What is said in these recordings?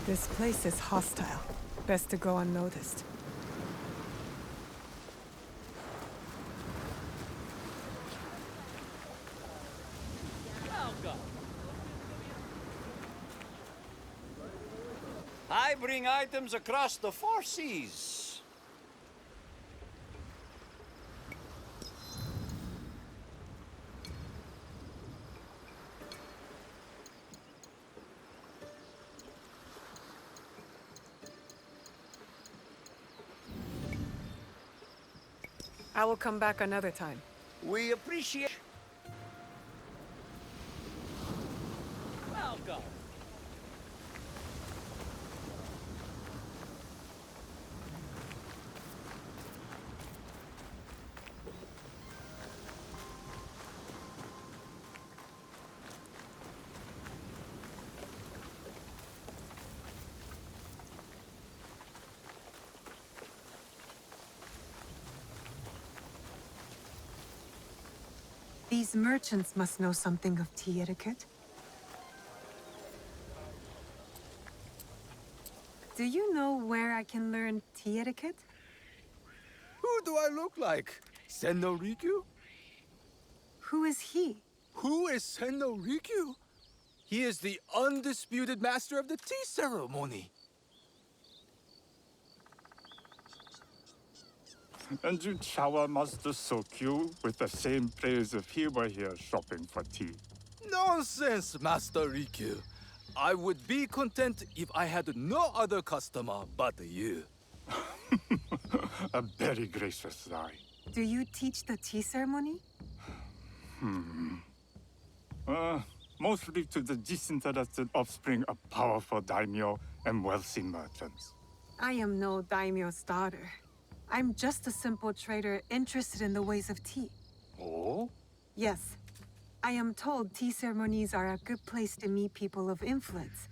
This place is hostile. Best to go unnoticed. Welcome. I bring items across the four seas. I will come back another time. We appreciate. Welcome. These merchants must know something of tea etiquette. Do you know where I can learn tea etiquette? Who do I look like? Senno Rikyu? Who is he? Who is Senno Rikyu? He is the undisputed master of the tea ceremony. And you shower Master Sokyu with the same praise if he were here shopping for tea. Nonsense, Master Rikyu. I would be content if I had no other customer but you. A very gracious eye. Do you teach the tea ceremony? Mostly to the disinterested offspring of powerful daimyo and wealthy merchants. I am no daimyo's daughter. I'm just a simple trader interested in the ways of tea. Oh? Yes. I am told tea ceremonies are a good place to meet people of influence.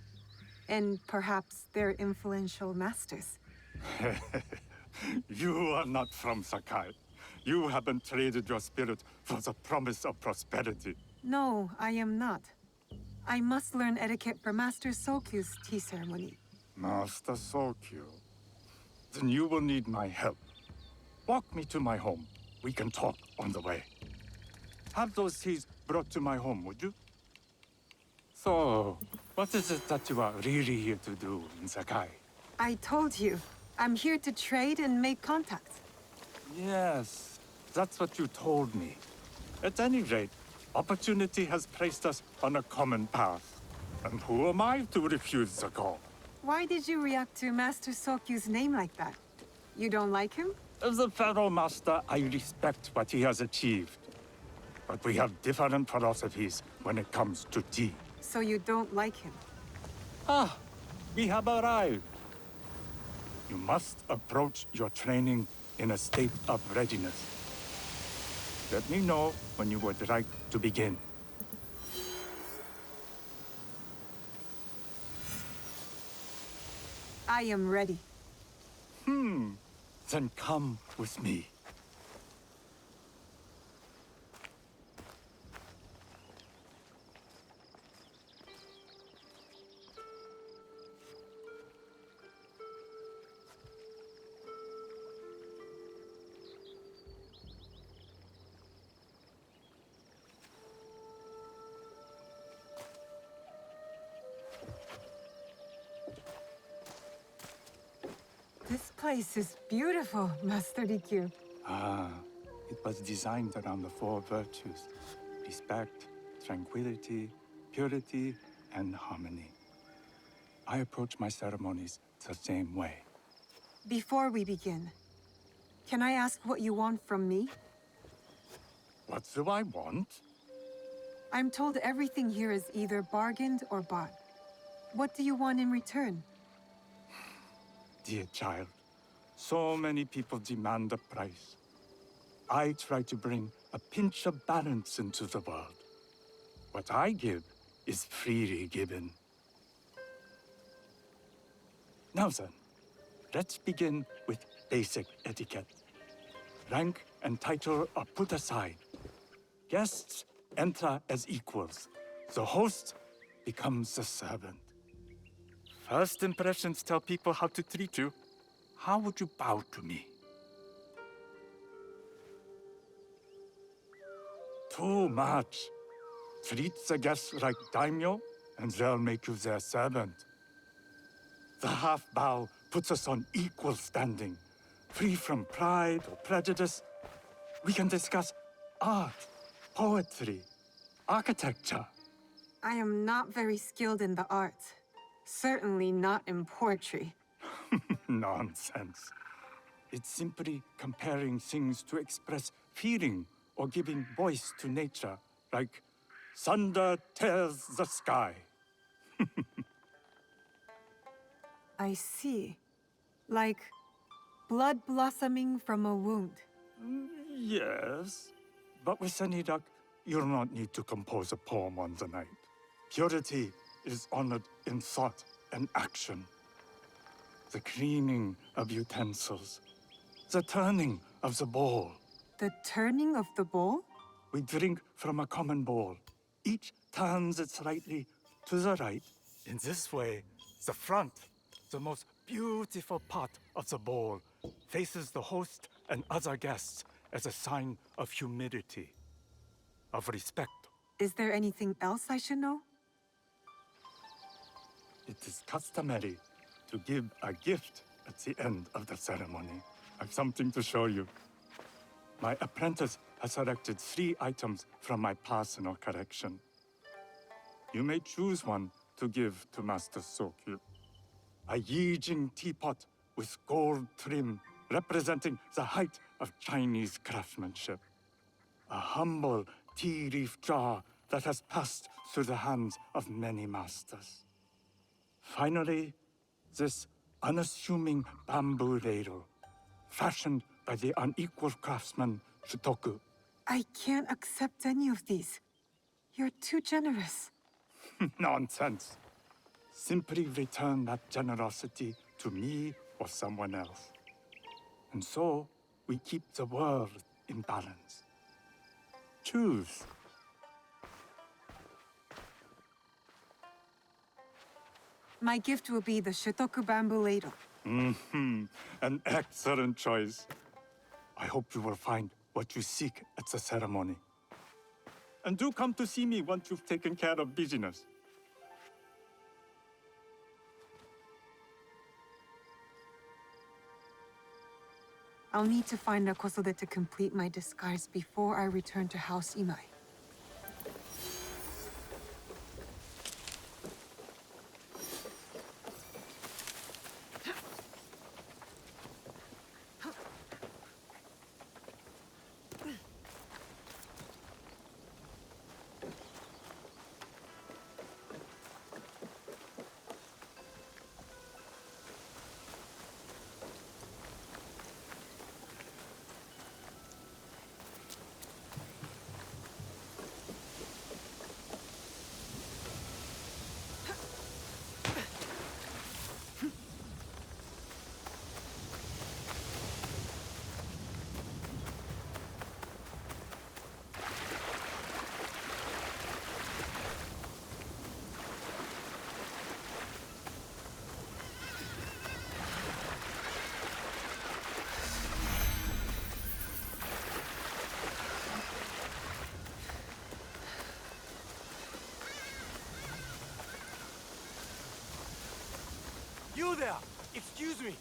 And perhaps their influential masters. You are not from Sakai. You haven't traded your spirit for the promise of prosperity. No, I am not. I must learn etiquette for Master Sokyu's tea ceremony. Master Sokyu. Then you will need my help. Walk me to my home. We can talk on the way. Have those teas brought to my home, would you? So, what is it that you are really here to do in Sakai? I told you, I'm here to trade and make contacts. Yes, that's what you told me. At any rate, opportunity has placed us on a common path. And who am I to refuse the call? Why did you react to Master Sokyu's name like that? You don't like him? As a Pharaoh Master, I respect what he has achieved. But we have different philosophies when it comes to tea. So you don't like him? Ah, we have arrived. You must approach your training in a state of readiness. Let me know when you would like to begin. I am ready. Then come with me. This place is beautiful, Master Rikyu. Ah, it was designed around the four virtues: respect, tranquility, purity, and harmony. I approach my ceremonies the same way. Before we begin, can I ask what you want from me? What do I want? I'm told everything here is either bargained or bought. What do you want in return? Dear child, so many people demand a price. I try to bring a pinch of balance into the world. What I give is freely given. Now then, let's begin with basic etiquette. Rank and title are put aside. Guests enter as equals. The host becomes the servant. First impressions tell people how to treat you. How would you bow to me? Too much. Treat the guests like daimyo, and they'll make you their servant. The half bow puts us on equal standing, free from pride or prejudice. We can discuss art, poetry, architecture. I am not very skilled in the arts. Certainly not in poetry. Nonsense. It's simply comparing things to express feeling or giving voice to nature, like thunder tears the sky. I see. Like blood blossoming from a wound. Yes, but with Senidak, you'll not need to compose a poem on the night. Purity is honored in thought and action. The cleaning of utensils, the turning of the bowl. The turning of the bowl? We drink from a common bowl. Each turns it slightly to the right. In this way, the front, the most beautiful part of the bowl, faces the host and other guests as a sign of humility, of respect. Is there anything else I should know? It is customary to give a gift at the end of the ceremony. I've something to show you. My apprentice has selected 3 items from my personal collection. You may choose one to give to Master Sokyu. A Yijing teapot with gold trim representing the height of Chinese craftsmanship. A humble tea leaf jar that has passed through the hands of many masters. Finally, this unassuming bamboo ladle, fashioned by the unequal craftsman Shutoku. I can't accept any of these. You're too generous. Nonsense. Simply return that generosity to me or someone else. And so, we keep the world in balance. Choose. My gift will be the Shotoku bamboo ladle. An excellent choice. I hope you will find what you seek at the ceremony. And do come to see me once you've taken care of business. I'll need to find a Kosode to complete my disguise before I return to House Imai. You there! Excuse me!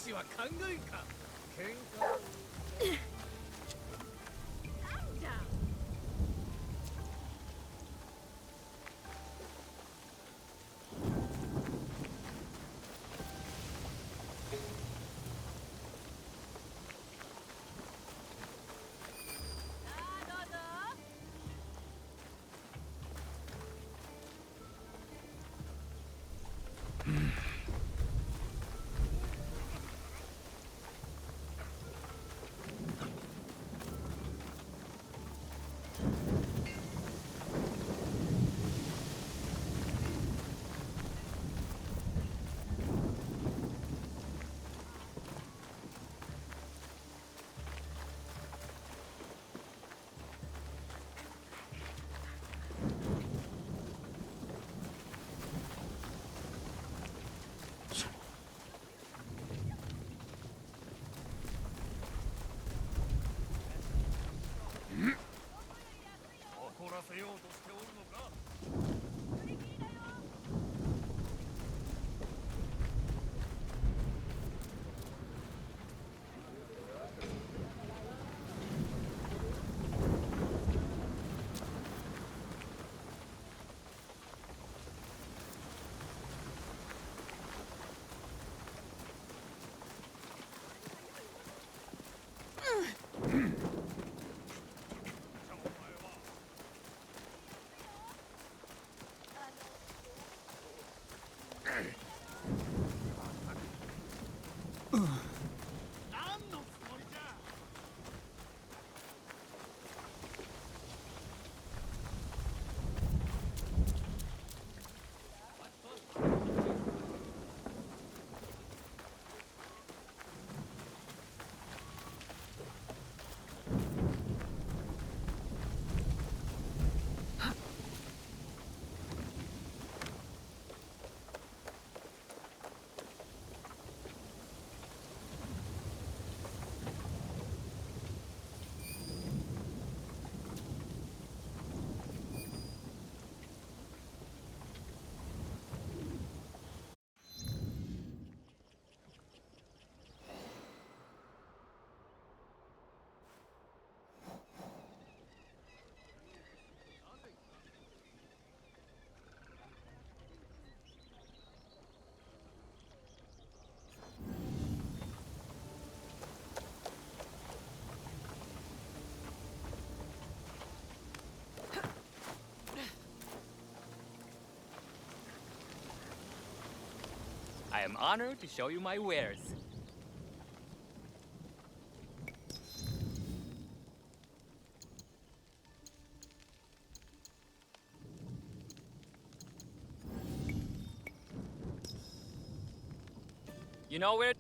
士は考えか。喧嘩。怒らせようとしておるのか。何のつもりじゃ。I am honored to show you my wares. You know where?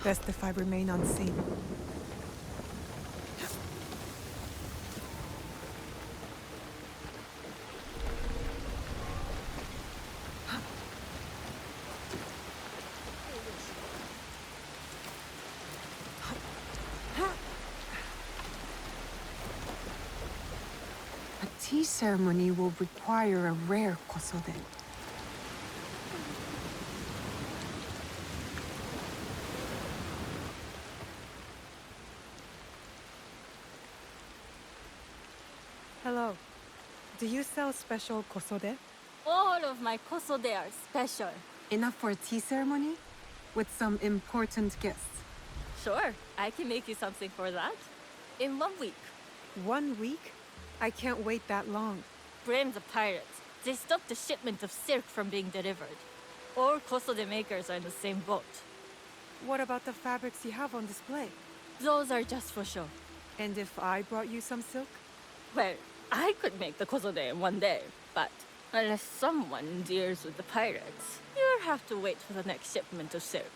Best if I remain unseen. A tea ceremony will require a rare kosode. Hello. Do you sell special kosode? All of my kosode are special. Enough for a tea ceremony? With some important guests. Sure, I can make you something for that. In 1 week. 1 week? I can't wait that long. Blame the pirates. They stopped the shipment of silk from being delivered. All kosode makers are in the same boat. What about the fabrics you have on display? Those are just for show. And if I brought you some silk? Well, I could make the kosode in 1 day, but unless someone deals with the pirates, you'll have to wait for the next shipment of silk.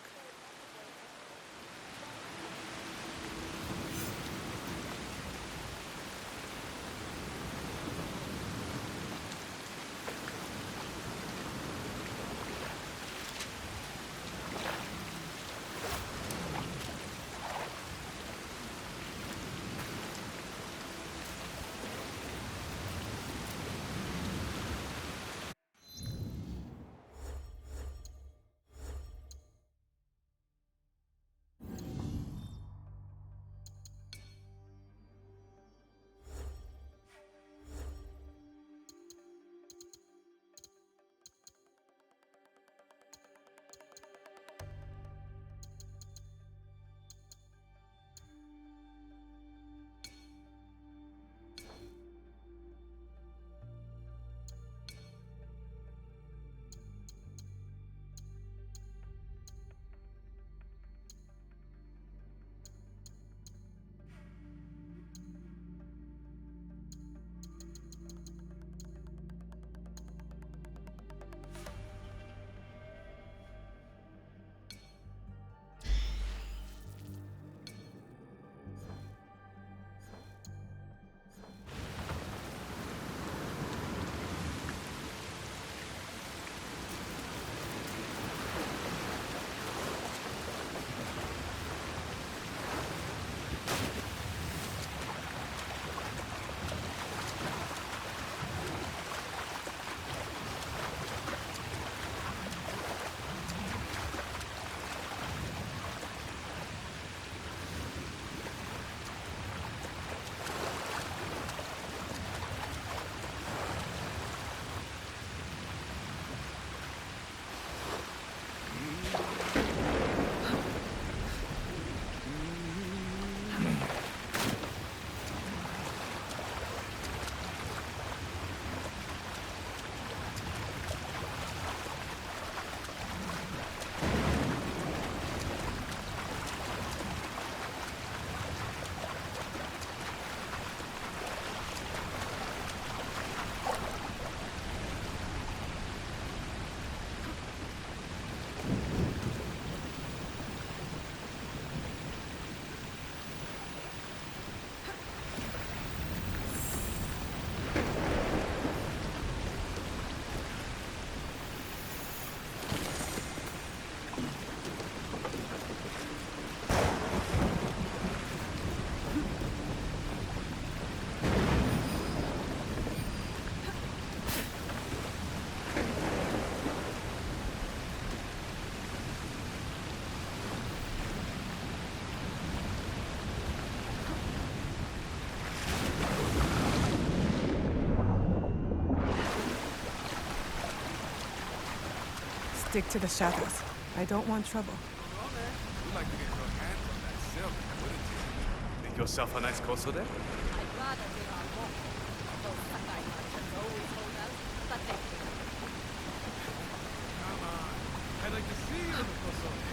stick to the shadows. I don't want trouble. You'd like to get your hands on that silk, wouldn't you? Make yourself a nice kosode? I'd rather be on home. Those Sakai merchants always hold us, but they Come on. I'd like to see you in the kosode.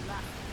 laugh.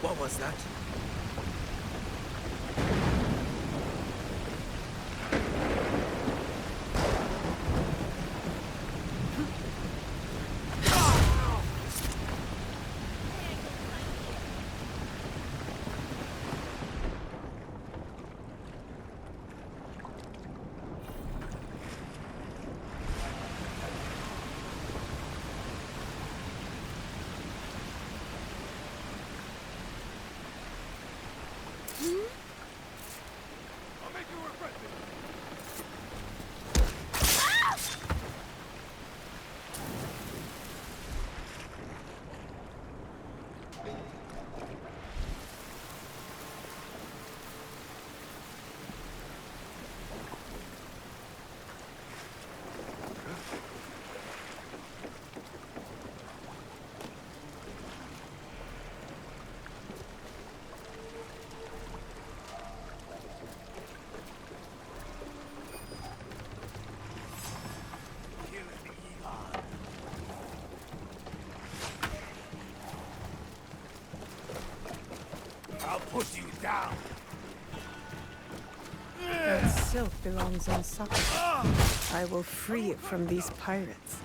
What was that? I'll make you regret this. I'll put you down. That silk belongs in Saka. I will free it from these pirates.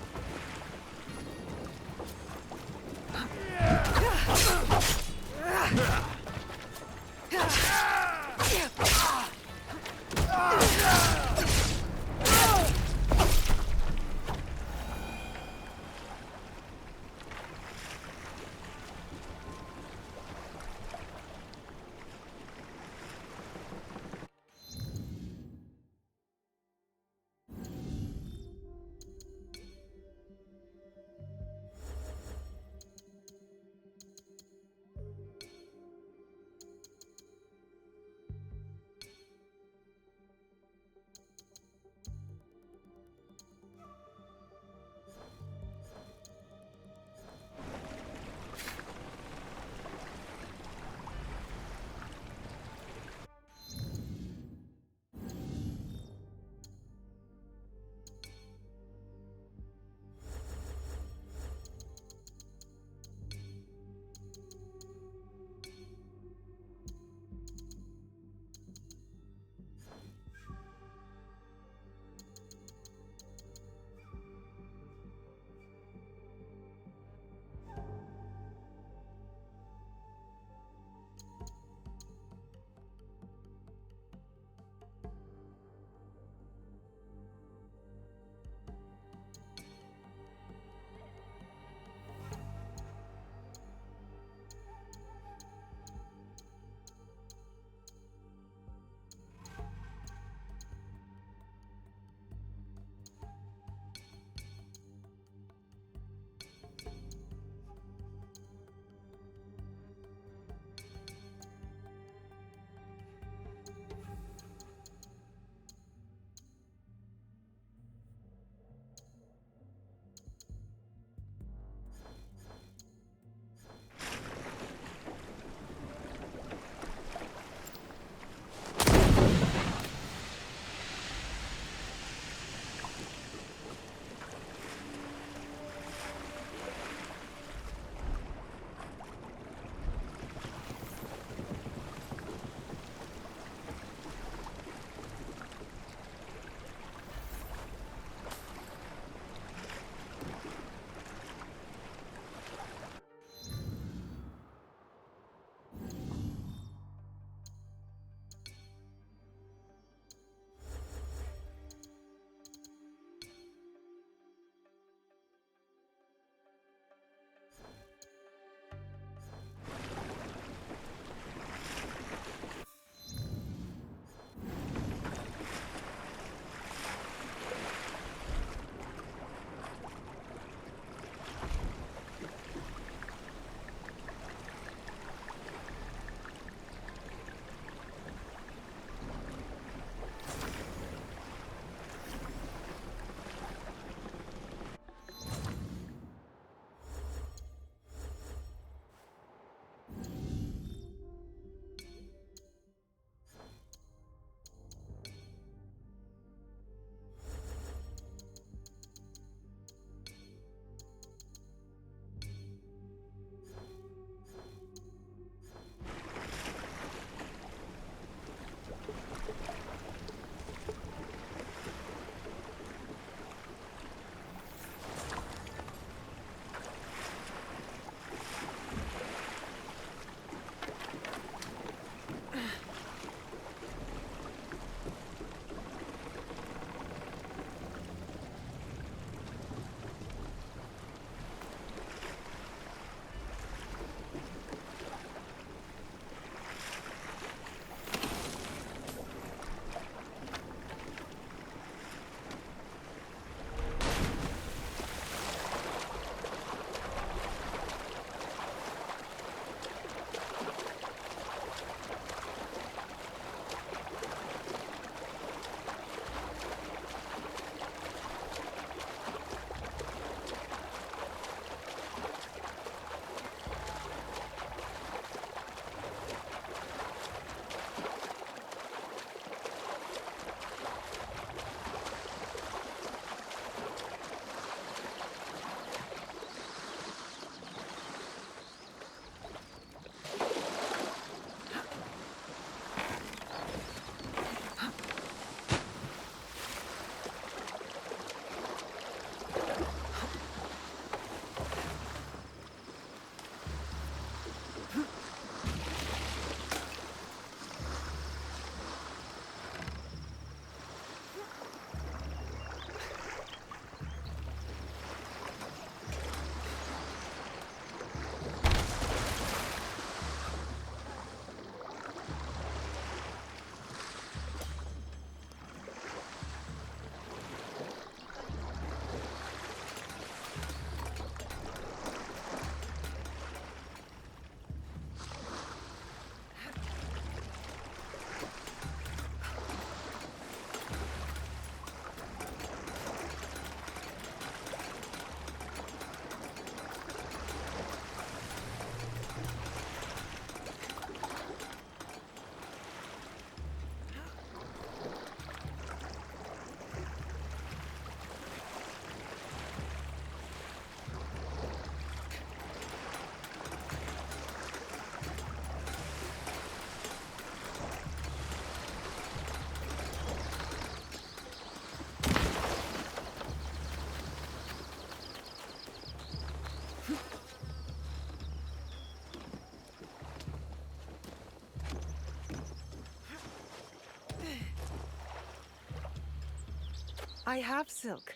I have silk.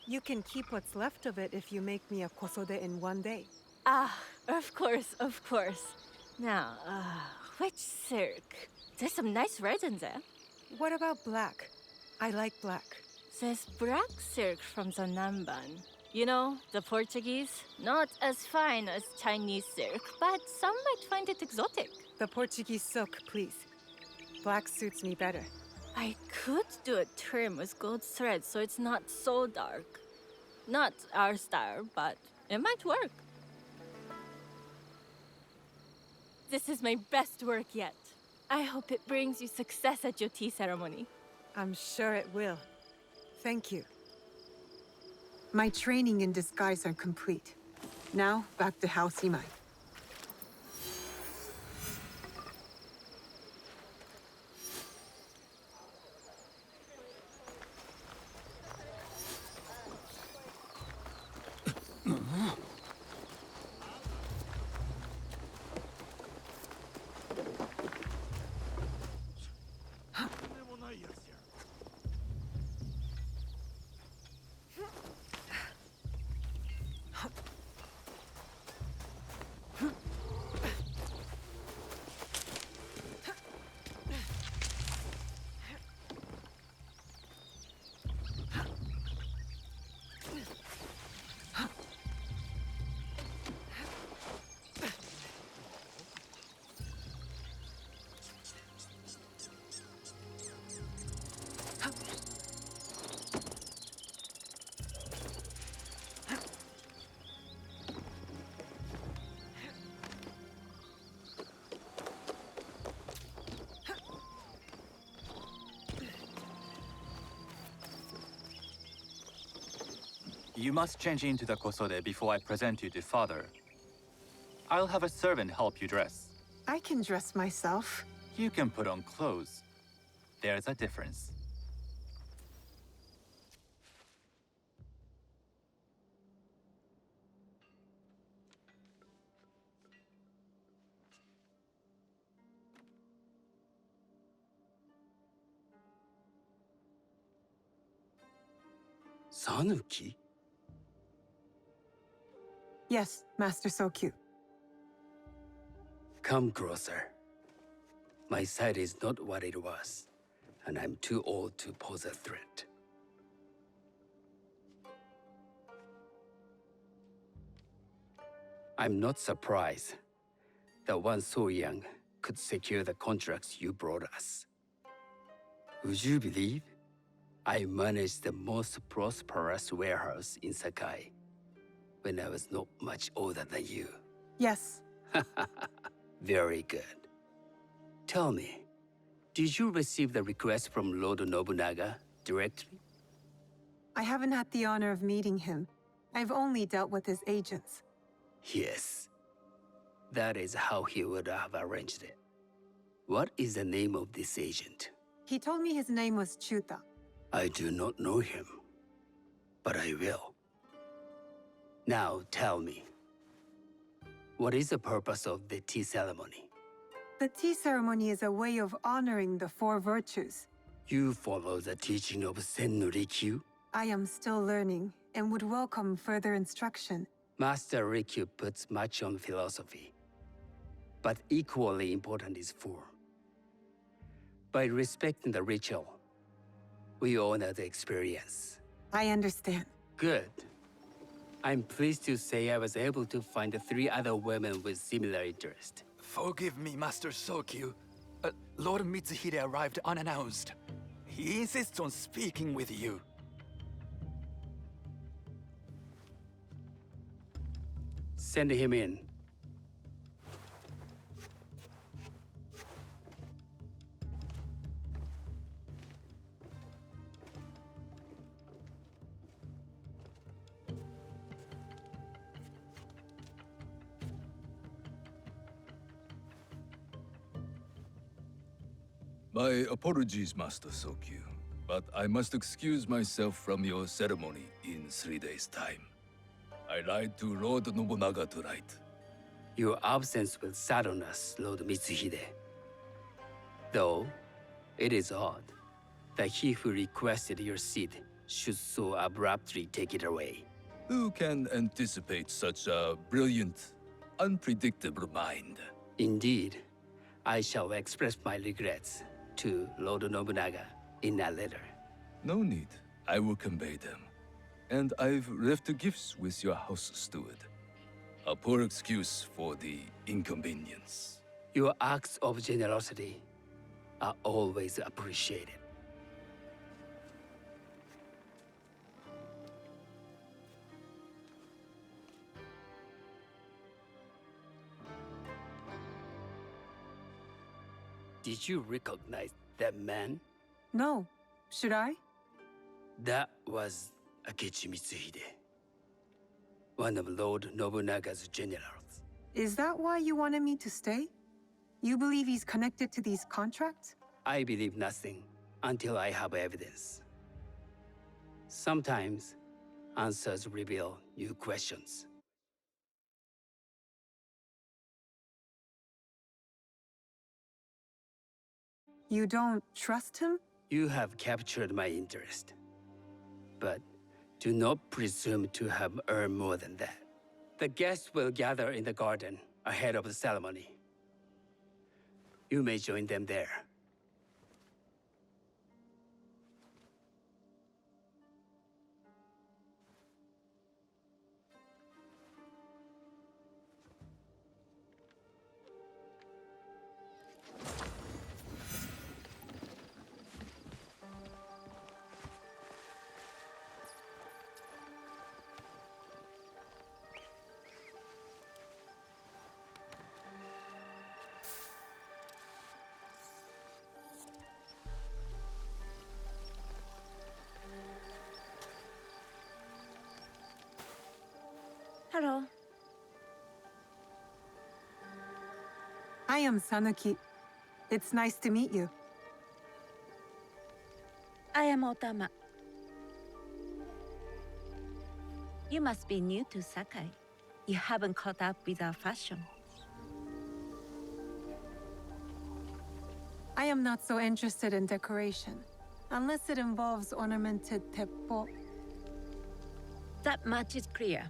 You can keep what's left of it if you make me a kosode in one day. Ah, of course, of course. Now, which silk? There's some nice reds in there. What about black? I like black. There's black silk from the Namban. You know, the Portuguese. Not as fine as Chinese silk, but some might find it exotic. The Portuguese silk, please. Black suits me better. I could do a trim with gold thread so it's not so dark. Not our style, but it might work. This is my best work yet. I hope it brings you success at your tea ceremony. I'm sure it will. Thank you. My training in disguise are complete. Now, back to House Imai. You must change into the kosode before I present you to father. I'll have a servant help you dress. I can dress myself. You can put on clothes. There's a difference. Sanuki? Yes, Master Sokyu. Come closer. My sight is not what it was, and I'm too old to pose a threat. I'm not surprised that one so young could secure the contracts you brought us. Would you believe I managed the most prosperous warehouse in Sakai when I was not much older than you? Yes. Very good. Tell me, did you receive the request from Lord Nobunaga directly? I haven't had the honor of meeting him. I've only dealt with his agents. Yes. That is how he would have arranged it. What is the name of this agent? He told me his name was Chuta. I do not know him, but I will. Now tell me, what is the purpose of the tea ceremony? The tea ceremony is a way of honoring the four virtues. You follow the teaching of Sennu Rikyu? I am still learning and would welcome further instruction. Master Rikyu puts much on philosophy, but equally important is form. By respecting the ritual, we honor the experience. I understand. Good. I'm pleased to say I was able to find 3 other women with similar interest. Forgive me, Master Sokyu. Lord Mitsuhide arrived unannounced. He insists on speaking with you. Send him in. My apologies, Master Sokyu, but I must excuse myself from your ceremony in 3 days' time. I lied to Lord Nobunaga tonight. Your absence will sadden us, Lord Mitsuhide. Though, it is odd that he who requested your seat should so abruptly take it away. Who can anticipate such a brilliant, unpredictable mind? Indeed, I shall express my regrets to Lord Nobunaga in a letter. No need. I will convey them. And I've left the gifts with your house steward. A poor excuse for the inconvenience. Your acts of generosity are always appreciated. Did you recognize that man? No. Should I? That was Akechi Mitsuhide, one of Lord Nobunaga's generals. Is that why you wanted me to stay? You believe he's connected to these contracts? I believe nothing until I have evidence. Sometimes, answers reveal new questions. You don't trust him? You have captured my interest. But do not presume to have earned more than that. The guests will gather in the garden ahead of the ceremony. You may join them there. Hello. I am Sanuki. It's nice to meet you. I am Otama. You must be new to Sakai. You haven't caught up with our fashion. I am not so interested in decoration, unless it involves ornamented teppo. That much is clear.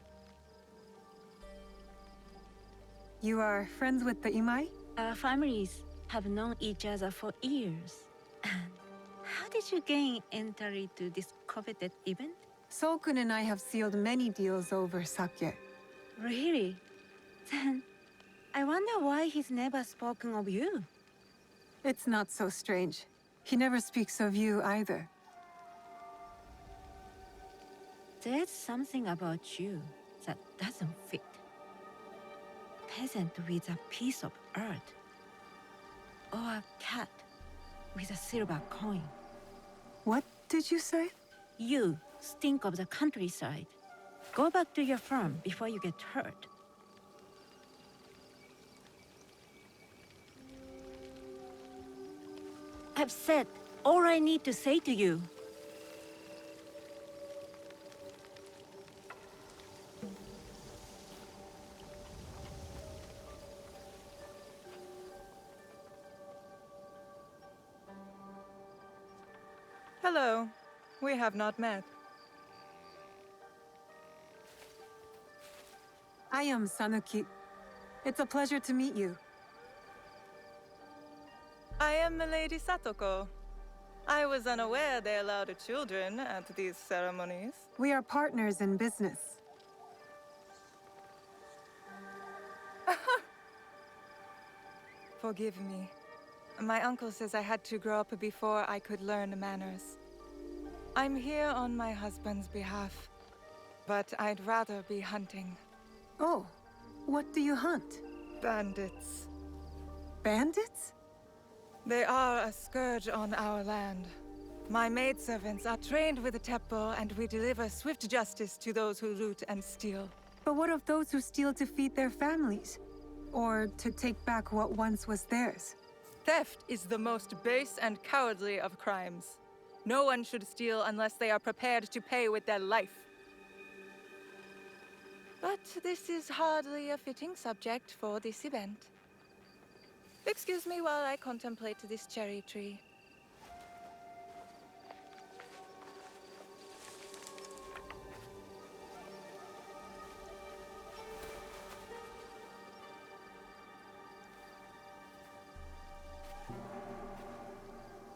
You are friends with the Imai? Our families have known each other for years. How did you gain entry to this coveted event? Sokun and I have sealed many deals over sake. Really? Then, I wonder why he's never spoken of you. It's not so strange. He never speaks of you either. There's something about you that doesn't fit. Peasant with a piece of earth. Or a cat with a silver coin. What did you say? You stink of the countryside. Go back to your farm before you get hurt. I've said all I need to say to you. Hello. We have not met. I am Sanuki. It's a pleasure to meet you. I am Milady Satoko. I was unaware they allowed children at these ceremonies. We are partners in business. Forgive me. My uncle says I had to grow up before I could learn manners. I'm here on my husband's behalf, but I'd rather be hunting. Oh, what do you hunt? Bandits. Bandits? They are a scourge on our land. My maidservants are trained with the teppo, and we deliver swift justice to those who loot and steal. But what of those who steal to feed their families? Or to take back what once was theirs? Theft is the most base and cowardly of crimes. No one should steal unless they are prepared to pay with their life. But this is hardly a fitting subject for this event. Excuse me while I contemplate this cherry tree.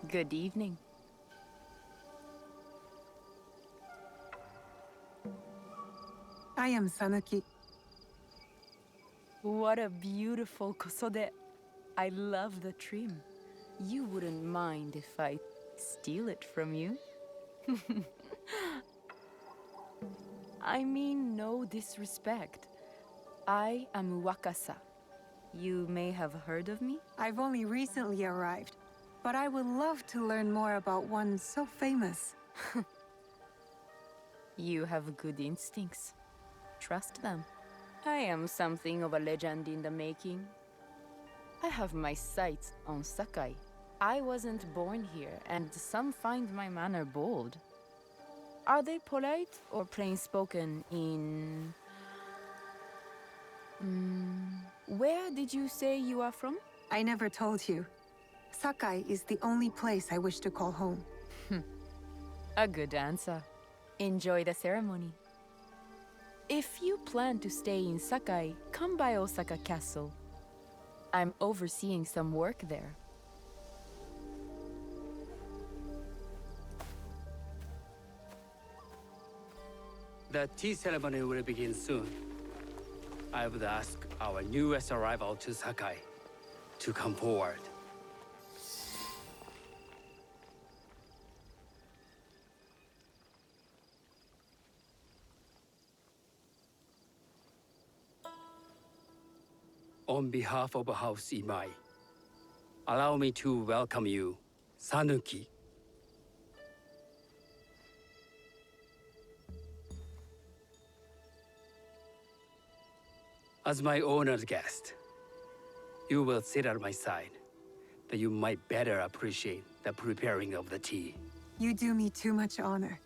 Good evening. I am Sanuki. What a beautiful kosode. I love the trim. You wouldn't mind if I steal it from you? I mean no disrespect. I am Wakasa. You may have heard of me? I've only recently arrived, but I would love to learn more about one so famous. You have good instincts. Trust them. I am something of a legend in the making. I have my sights on Sakai. I wasn't born here, and some find my manner bold. Are they polite or plain-spoken in... Where did you say you are from? I never told you. Sakai is the only place I wish to call home. A good answer. Enjoy the ceremony. If you plan to stay in Sakai, come by Osaka Castle. I'm overseeing some work there. The tea ceremony will begin soon. I would ask our newest arrival to Sakai to come forward. On behalf of House Imai, allow me to welcome you, Sanuki. As my honored guest, you will sit at my side, that you might better appreciate the preparing of the tea. You do me too much honor.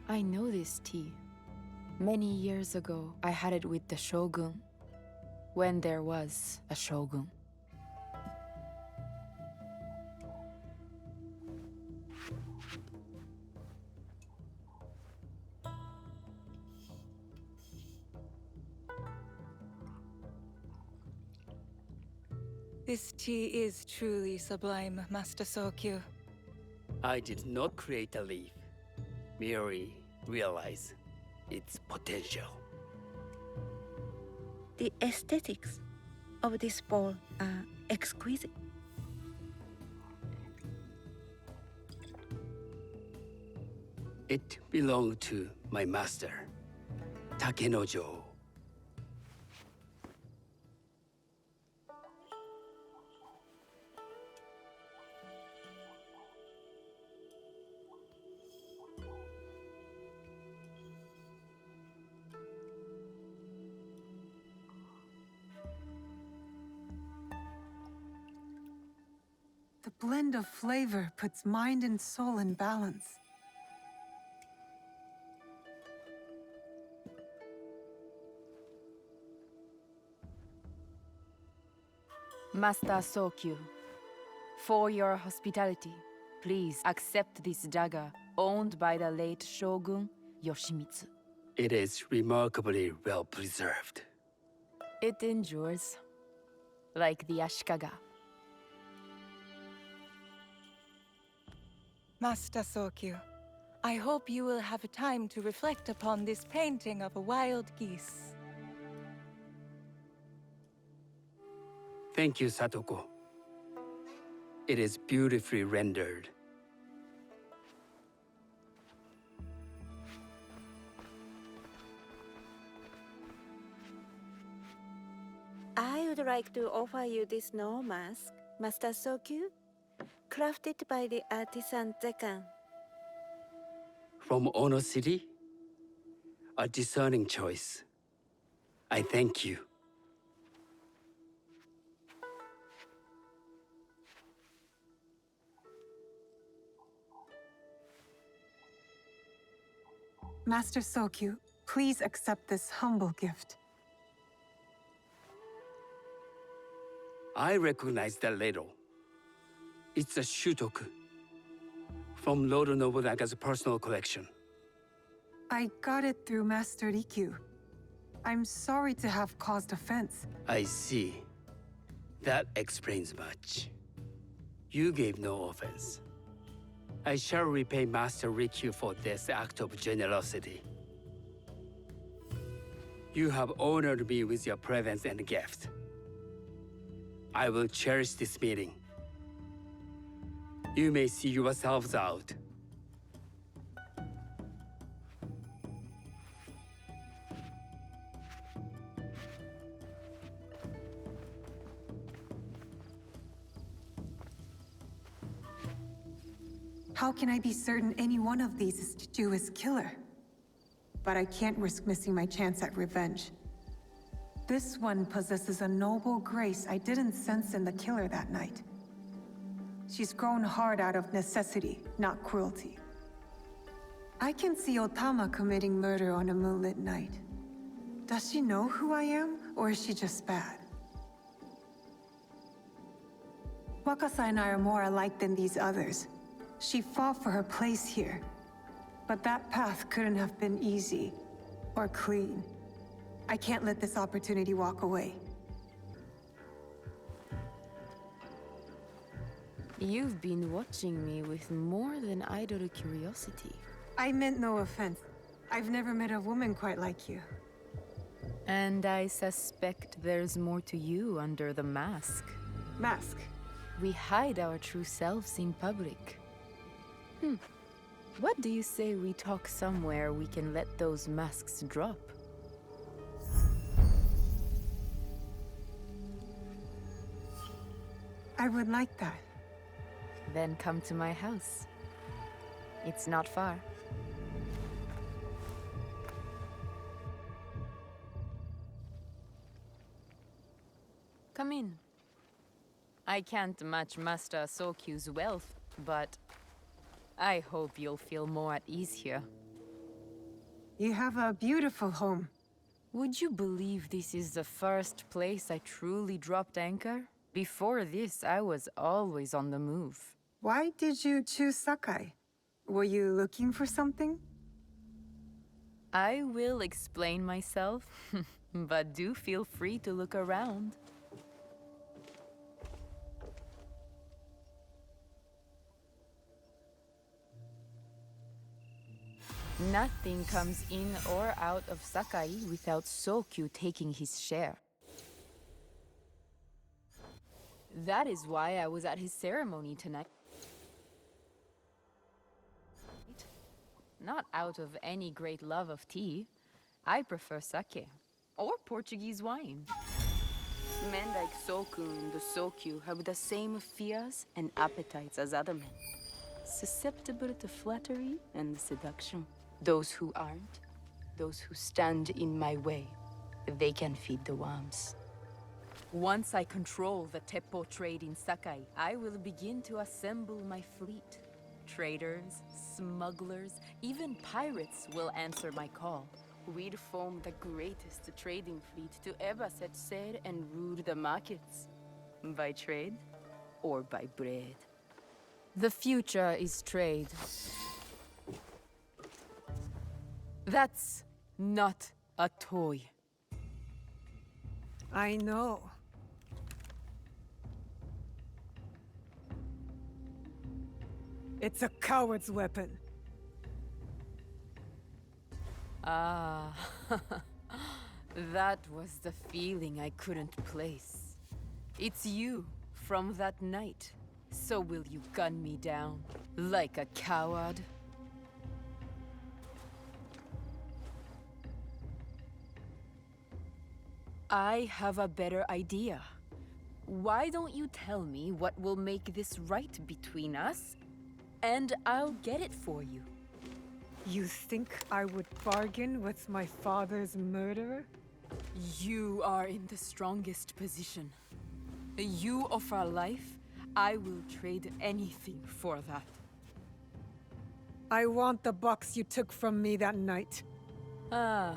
I know this tea. Many years ago, I had it with the Shogun, when there was a Shogun. This tea is truly sublime, Master Sokyu. I did not create a leaf, merely realize its potential. The aesthetics of this bowl are exquisite. It belonged to my master, Takenojo. The blend of flavor puts mind and soul in balance. Master Sokyu, for your hospitality, please accept this dagger owned by the late Shogun Yoshimitsu. It is remarkably well preserved. It endures. Like the Ashikaga. Master Sokyu, I hope you will have time to reflect upon this painting of a wild geese. Thank you, Satoko. It is beautifully rendered. I would like to offer you this snow mask, Master Sokyu, crafted by the artisan Zekan. From Ono City? A discerning choice. I thank you. Master Sokyu, please accept this humble gift. I recognize that ladle. It's a shutoku from Lord Nobunaga's personal collection. I got it through Master Rikyu. I'm sorry to have caused offense. I see. That explains much. You gave no offense. I shall repay Master Rikyu for this act of generosity. You have honored me with your presence and gift. I will cherish this meeting. You may see yourselves out. How can I be certain any one of these is Chiju's killer? But I can't risk missing my chance at revenge. This one possesses a noble grace I didn't sense in the killer that night. She's grown hard out of necessity, not cruelty. I can see Otama committing murder on a moonlit night. Does she know who I am, or is she just bad? Wakasa and I are more alike than these others. She fought for her place here. But that path couldn't have been easy or clean. I can't let this opportunity walk away. You've been watching me with more than idle curiosity. I meant no offense. I've never met a woman quite like you. And I suspect there's more to you under the mask. Mask? We hide our true selves in public. What do you say we talk somewhere we can let those masks drop? I would like that. Then come to my house. It's not far. Come in. I can't match Master Sokyu's wealth, but I hope you'll feel more at ease here. You have a beautiful home. Would you believe this is the first place I truly dropped anchor? Before this, I was always on the move. Why did you choose Sakai? Were you looking for something? I will explain myself, but do feel free to look around. Nothing comes in or out of Sakai without Sokyu taking his share. That is why I was at his ceremony tonight. Not out of any great love of tea. I prefer sake, or Portuguese wine. Men like Soku and the Sokyu have the same fears and appetites as other men. Susceptible to flattery and seduction. Those who aren't, those who stand in my way, they can feed the worms. Once I control the Teppo trade in Sakai, I will begin to assemble my fleet. Traders, smugglers, even pirates will answer my call. We'd form the greatest trading fleet to ever set sail and rule the markets. By trade or by bread. The future is trade. That's not a toy. I know. It's a coward's weapon. Ah, that was the feeling I couldn't place. It's you from that night. So will you gun me down like a coward? I have a better idea. Why don't you tell me what will make this right between us, and I'll get it for you. You think I would bargain with my father's murderer? You are in the strongest position. You offer life, I will trade anything for that. I want the box you took from me that night. Ah,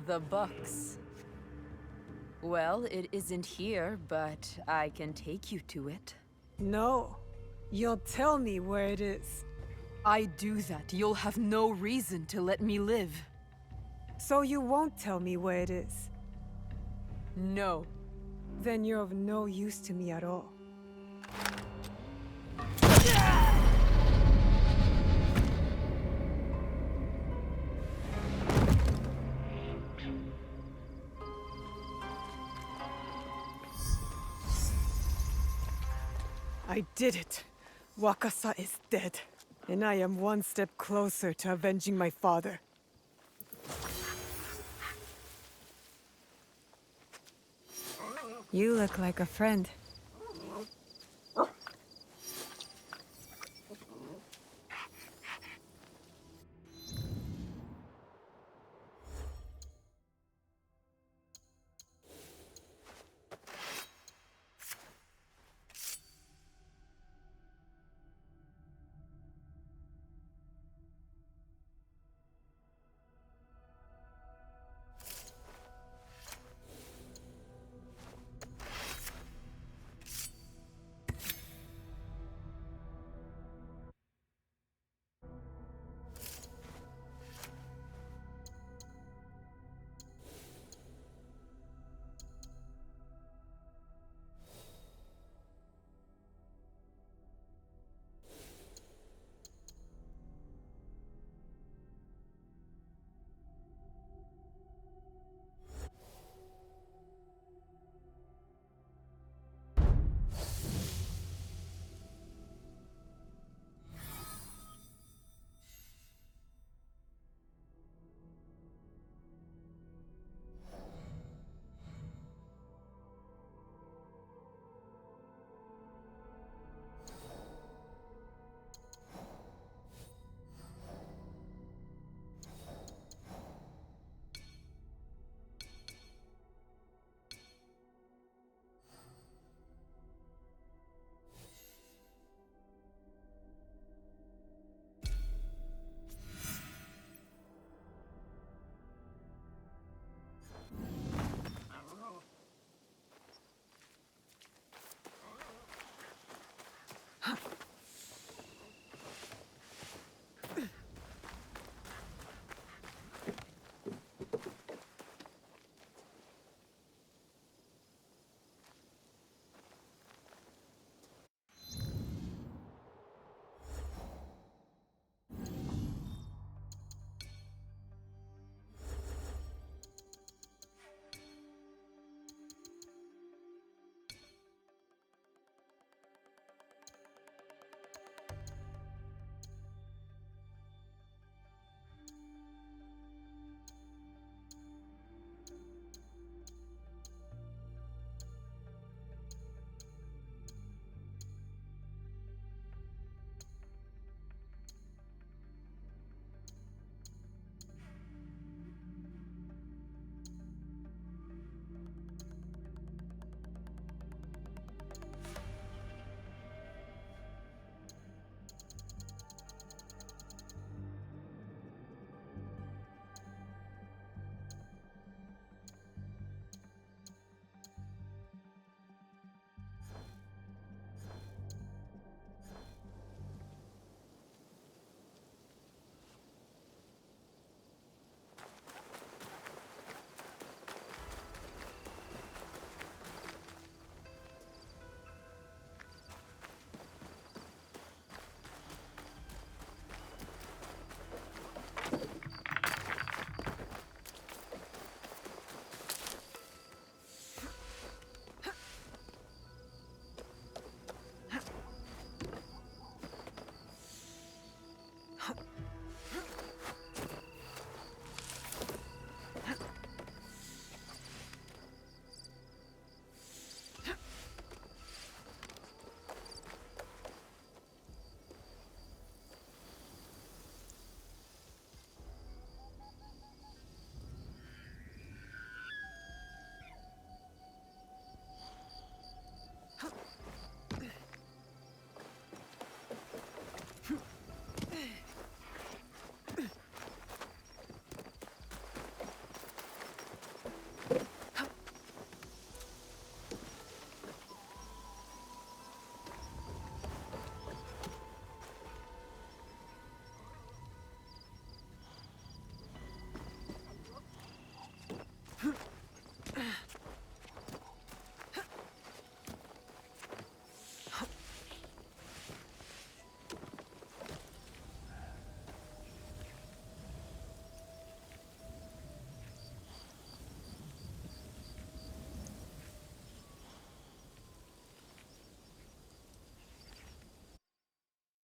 the box. Well, it isn't here, but I can take you to it. No. You'll tell me where it is. I do that, you'll have no reason to let me live. So you won't tell me where it is? No. Then you're of no use to me at all. I did it. Wakasa is dead, and I am one step closer to avenging my father. You look like a friend.